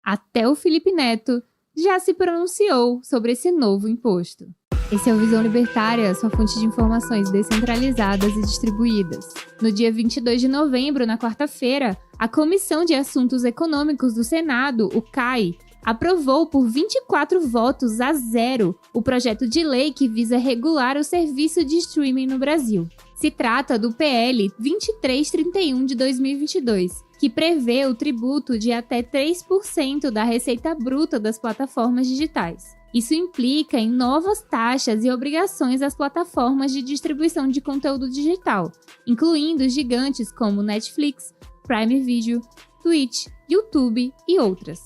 Até o Felipe Neto já se pronunciou sobre esse novo imposto. Esse é o Visão Libertária, sua fonte de informações descentralizadas e distribuídas. No dia 22 de novembro, na quarta-feira, a Comissão de Assuntos Econômicos do Senado, o CAI, aprovou por 24 votos a 0 o projeto de lei que visa regular o serviço de streaming no Brasil. Se trata do PL 2331 de 2022, que prevê o tributo de até 3% da receita bruta das plataformas digitais. Isso implica em novas taxas e obrigações às plataformas de distribuição de conteúdo digital, incluindo gigantes como Netflix, Prime Video, Twitch, YouTube e outras.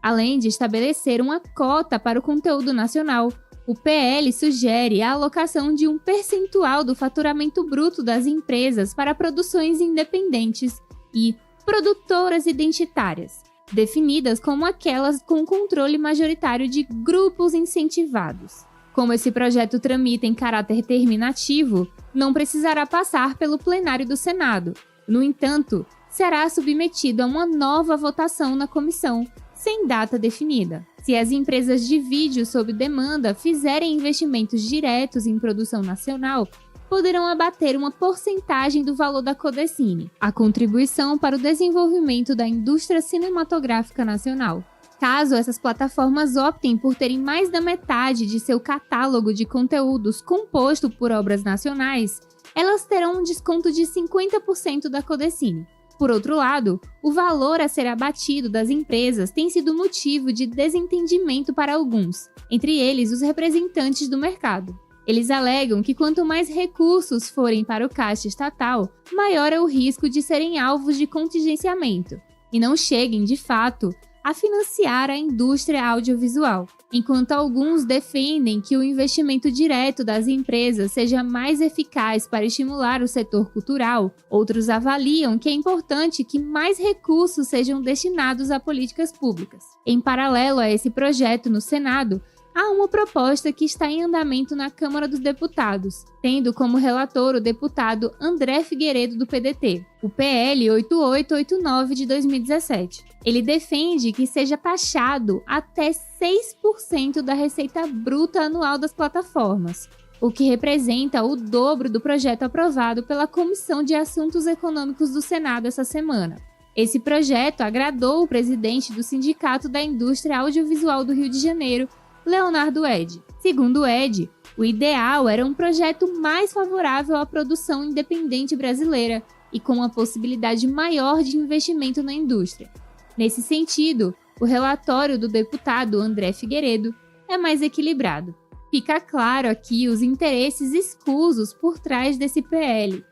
Além de estabelecer uma cota para o conteúdo nacional, o PL sugere a alocação de um percentual do faturamento bruto das empresas para produções independentes e produtoras identitárias, definidas como aquelas com controle majoritário de grupos incentivados. Como esse projeto tramita em caráter terminativo, não precisará passar pelo plenário do Senado. No entanto, será submetido a uma nova votação na comissão, sem data definida. Se as empresas de vídeo sob demanda fizerem investimentos diretos em produção nacional, poderão abater uma porcentagem do valor da Codecine, a contribuição para o desenvolvimento da indústria cinematográfica nacional. Caso essas plataformas optem por terem mais da metade de seu catálogo de conteúdos composto por obras nacionais, elas terão um desconto de 50% da Codecine. Por outro lado, o valor a ser abatido das empresas tem sido motivo de desentendimento para alguns, entre eles os representantes do mercado. Eles alegam que quanto mais recursos forem para o caixa estatal, maior é o risco de serem alvos de contingenciamento, e não cheguem, de fato, a financiar a indústria audiovisual. Enquanto alguns defendem que o investimento direto das empresas seja mais eficaz para estimular o setor cultural, outros avaliam que é importante que mais recursos sejam destinados a políticas públicas. Em paralelo a esse projeto no Senado, há uma proposta que está em andamento na Câmara dos Deputados, tendo como relator o deputado André Figueiredo, do PDT, o PL 8889 de 2017. Ele defende que seja taxado até 6% da receita bruta anual das plataformas, o que representa o dobro do projeto aprovado pela Comissão de Assuntos Econômicos do Senado essa semana. Esse projeto agradou o presidente do Sindicato da Indústria Audiovisual do Rio de Janeiro, Leonardo Ed. Segundo Ed, o ideal era um projeto mais favorável à produção independente brasileira e com uma possibilidade maior de investimento na indústria. Nesse sentido, o relatório do deputado André Figueiredo é mais equilibrado. Fica claro aqui os interesses escusos por trás desse PL,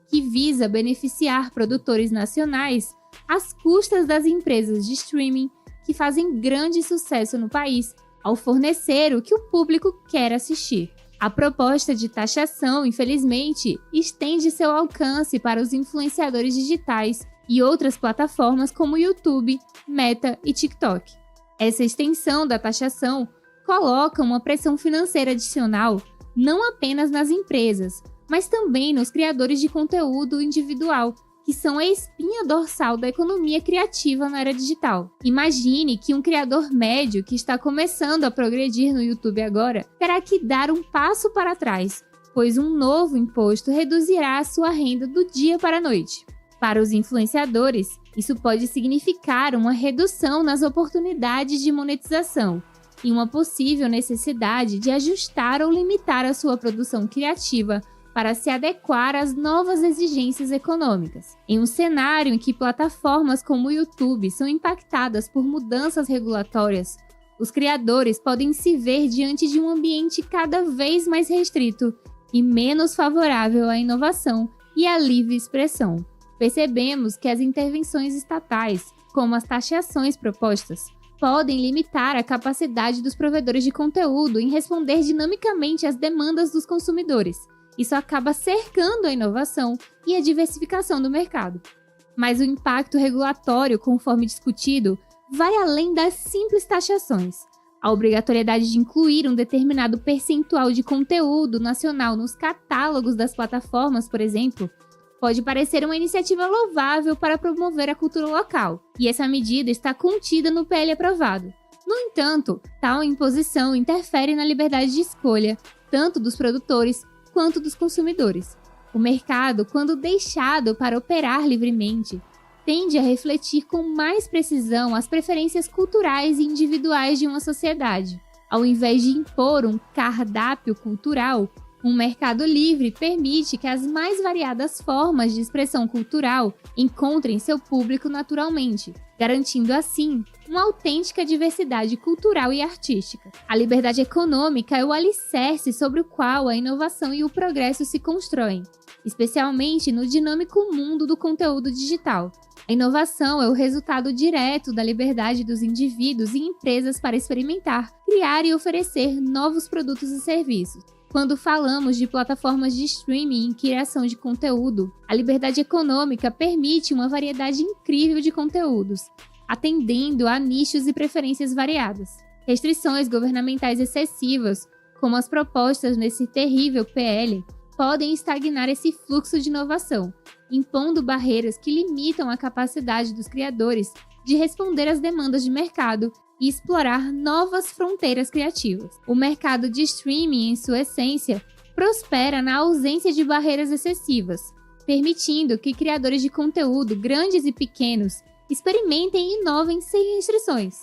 que visa beneficiar produtores nacionais às custas das empresas de streaming que fazem grande sucesso no país ao fornecer o que o público quer assistir. A proposta de taxação, infelizmente, estende seu alcance para os influenciadores digitais e outras plataformas como YouTube, Meta e TikTok. Essa extensão da taxação coloca uma pressão financeira adicional não apenas nas empresas, mas também nos criadores de conteúdo individual, que são a espinha dorsal da economia criativa na era digital. Imagine que um criador médio que está começando a progredir no YouTube agora terá que dar um passo para trás, pois um novo imposto reduzirá a sua renda do dia para a noite. Para os influenciadores, isso pode significar uma redução nas oportunidades de monetização e uma possível necessidade de ajustar ou limitar a sua produção criativa para se adequar às novas exigências econômicas. Em um cenário em que plataformas como o YouTube são impactadas por mudanças regulatórias, os criadores podem se ver diante de um ambiente cada vez mais restrito e menos favorável à inovação e à livre expressão. Percebemos que as intervenções estatais, como as taxações propostas, podem limitar a capacidade dos provedores de conteúdo em responder dinamicamente às demandas dos consumidores. Isso acaba cercando a inovação e a diversificação do mercado. Mas o impacto regulatório, conforme discutido, vai além das simples taxações. A obrigatoriedade de incluir um determinado percentual de conteúdo nacional nos catálogos das plataformas, por exemplo, Pode parecer uma iniciativa louvável para promover a cultura local, e essa medida está contida no PL aprovado. No entanto, tal imposição interfere na liberdade de escolha, tanto dos produtores quanto dos consumidores. O mercado, quando deixado para operar livremente, tende a refletir com mais precisão as preferências culturais e individuais de uma sociedade. Ao invés de impor um cardápio cultural, um mercado livre permite que as mais variadas formas de expressão cultural encontrem seu público naturalmente, garantindo assim uma autêntica diversidade cultural e artística. A liberdade econômica é o alicerce sobre o qual a inovação e o progresso se constroem, especialmente no dinâmico mundo do conteúdo digital. A inovação é o resultado direto da liberdade dos indivíduos e empresas para experimentar, criar e oferecer novos produtos e serviços. Quando falamos de plataformas de streaming e criação de conteúdo, a liberdade econômica permite uma variedade incrível de conteúdos, atendendo a nichos e preferências variadas. Restrições governamentais excessivas, como as propostas nesse terrível PL, podem estagnar esse fluxo de inovação, impondo barreiras que limitam a capacidade dos criadores de responder às demandas de mercado e explorar novas fronteiras criativas. O mercado de streaming, em sua essência, prospera na ausência de barreiras excessivas, permitindo que criadores de conteúdo, grandes e pequenos, experimentem e inovem sem restrições.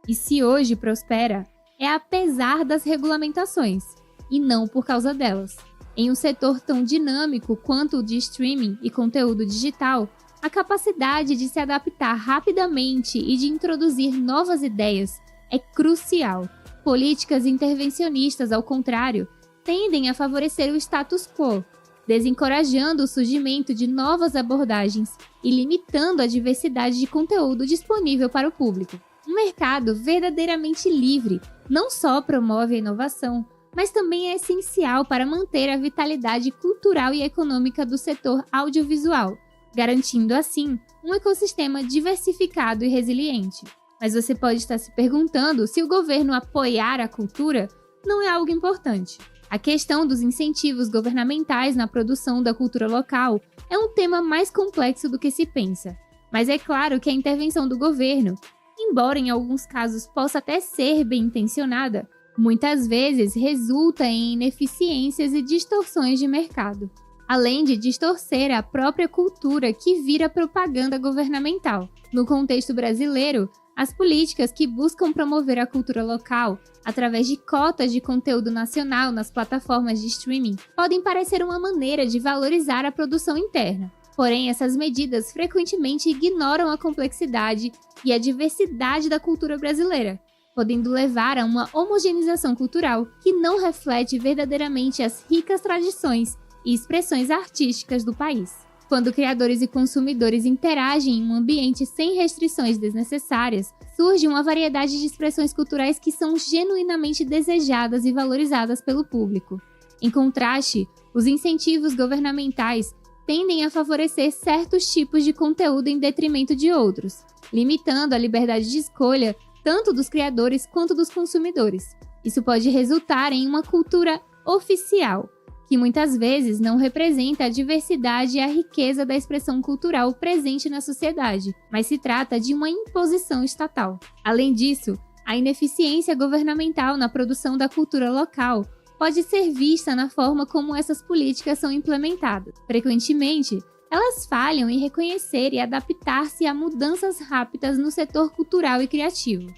E se hoje prospera, é apesar das regulamentações, e não por causa delas. Em um setor tão dinâmico quanto o de streaming e conteúdo digital, a capacidade de se adaptar rapidamente e de introduzir novas ideias é crucial. Políticas intervencionistas, ao contrário, tendem a favorecer o status quo, desencorajando o surgimento de novas abordagens e limitando a diversidade de conteúdo disponível para o público. Um mercado verdadeiramente livre não só promove a inovação, mas também é essencial para manter a vitalidade cultural e econômica do setor audiovisual, garantindo assim um ecossistema diversificado e resiliente. Mas você pode estar se perguntando se o governo apoiar a cultura não é algo importante. A questão dos incentivos governamentais na produção da cultura local é um tema mais complexo do que se pensa. Mas é claro que a intervenção do governo, embora em alguns casos possa até ser bem intencionada, muitas vezes resulta em ineficiências e distorções de mercado, além de distorcer a própria cultura que vira propaganda governamental. No contexto brasileiro, as políticas que buscam promover a cultura local através de cotas de conteúdo nacional nas plataformas de streaming podem parecer uma maneira de valorizar a produção interna. Porém, essas medidas frequentemente ignoram a complexidade e a diversidade da cultura brasileira, podendo levar a uma homogeneização cultural que não reflete verdadeiramente as ricas tradições e expressões artísticas do país. Quando criadores e consumidores interagem em um ambiente sem restrições desnecessárias, surge uma variedade de expressões culturais que são genuinamente desejadas e valorizadas pelo público. Em contraste, os incentivos governamentais tendem a favorecer certos tipos de conteúdo em detrimento de outros, limitando a liberdade de escolha tanto dos criadores quanto dos consumidores. Isso pode resultar em uma cultura oficial, que muitas vezes não representa a diversidade e a riqueza da expressão cultural presente na sociedade, mas se trata de uma imposição estatal. Além disso, a ineficiência governamental na produção da cultura local pode ser vista na forma como essas políticas são implementadas. Frequentemente, elas falham em reconhecer e adaptar-se a mudanças rápidas no setor cultural e criativo.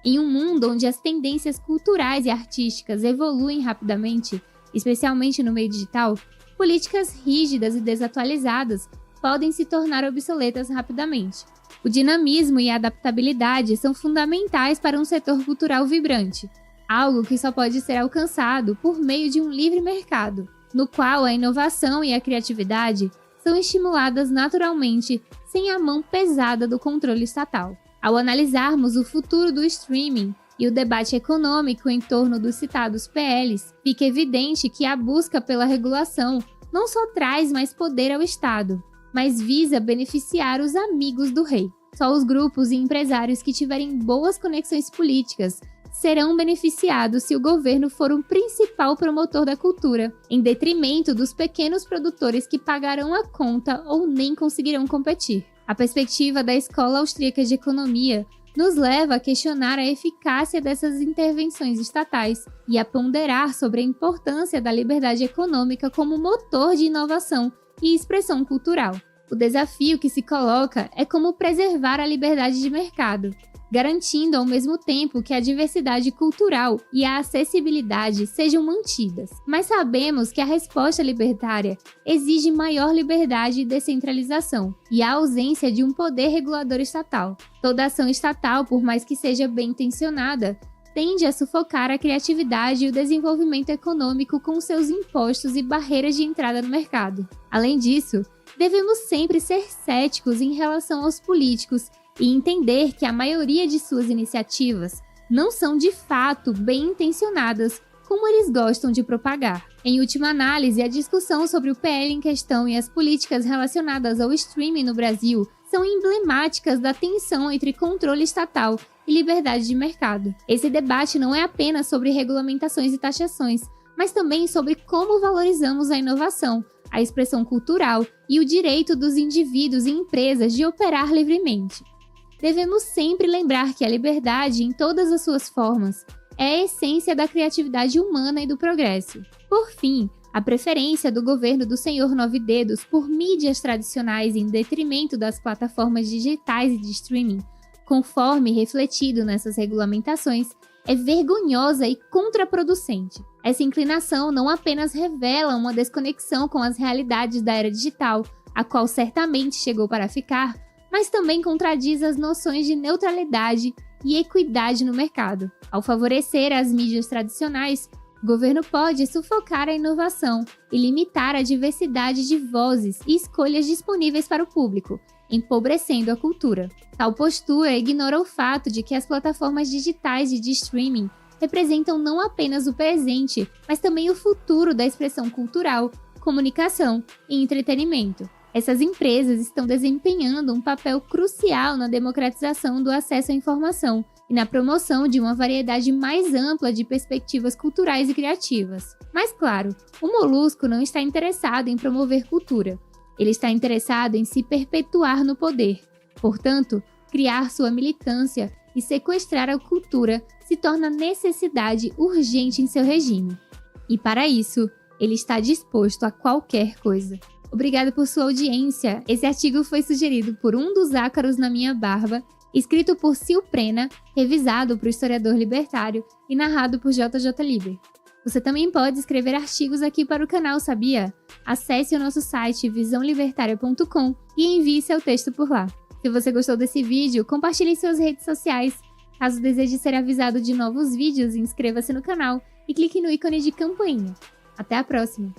Em um mundo onde as tendências culturais e artísticas evoluem rapidamente, especialmente no meio digital, políticas rígidas e desatualizadas podem se tornar obsoletas rapidamente. O dinamismo e a adaptabilidade são fundamentais para um setor cultural vibrante, algo que só pode ser alcançado por meio de um livre mercado, no qual a inovação e a criatividade são estimuladas naturalmente sem a mão pesada do controle estatal. Ao analisarmos o futuro do streaming e o debate econômico em torno dos citados PLs, fica evidente que a busca pela regulação não só traz mais poder ao Estado, mas visa beneficiar os amigos do rei. Só os grupos e empresários que tiverem boas conexões políticas serão beneficiados se o governo for o principal promotor da cultura, em detrimento dos pequenos produtores que pagarão a conta ou nem conseguirão competir. A perspectiva da Escola Austríaca de Economia nos leva a questionar a eficácia dessas intervenções estatais e a ponderar sobre a importância da liberdade econômica como motor de inovação e expressão cultural. O desafio que se coloca é como preservar a liberdade de mercado, garantindo ao mesmo tempo que a diversidade cultural e a acessibilidade sejam mantidas. Mas sabemos que a resposta libertária exige maior liberdade e descentralização, e a ausência de um poder regulador estatal. Toda ação estatal, por mais que seja bem intencionada, tende a sufocar a criatividade e o desenvolvimento econômico com seus impostos e barreiras de entrada no mercado. Além disso, devemos sempre ser céticos em relação aos políticos e entender que a maioria de suas iniciativas não são de fato bem intencionadas, como eles gostam de propagar. Em última análise, a discussão sobre o PL em questão e as políticas relacionadas ao streaming no Brasil são emblemáticas da tensão entre controle estatal e liberdade de mercado. Esse debate não é apenas sobre regulamentações e taxações, mas também sobre como valorizamos a inovação, a expressão cultural e o direito dos indivíduos e empresas de operar livremente. Devemos sempre lembrar que a liberdade, em todas as suas formas, é a essência da criatividade humana e do progresso. Por fim, a preferência do governo do Senhor Nove Dedos por mídias tradicionais em detrimento das plataformas digitais e de streaming, conforme refletido nessas regulamentações, é vergonhosa e contraproducente. Essa inclinação não apenas revela uma desconexão com as realidades da era digital, a qual certamente chegou para ficar, mas também contradiz as noções de neutralidade e equidade no mercado. Ao favorecer as mídias tradicionais, o governo pode sufocar a inovação e limitar a diversidade de vozes e escolhas disponíveis para o público, empobrecendo a cultura. Tal postura ignora o fato de que as plataformas digitais e de streaming representam não apenas o presente, mas também o futuro da expressão cultural, comunicação e entretenimento. Essas empresas estão desempenhando um papel crucial na democratização do acesso à informação e na promoção de uma variedade mais ampla de perspectivas culturais e criativas. Mas claro, o Molusco não está interessado em promover cultura. Ele está interessado em se perpetuar no poder. Portanto, criar sua militância e sequestrar a cultura se torna necessidade urgente em seu regime. E para isso, ele está disposto a qualquer coisa. Obrigada por sua audiência. Esse artigo foi sugerido por um dos ácaros na minha barba, escrito por Sil Prena, revisado por historiador libertário e narrado por JJ Liber. Você também pode escrever artigos aqui para o canal, sabia? Acesse o nosso site visãolibertaria.com e envie seu texto por lá. Se você gostou desse vídeo, compartilhe em suas redes sociais. Caso deseje ser avisado de novos vídeos, inscreva-se no canal e clique no ícone de campainha. Até a próxima!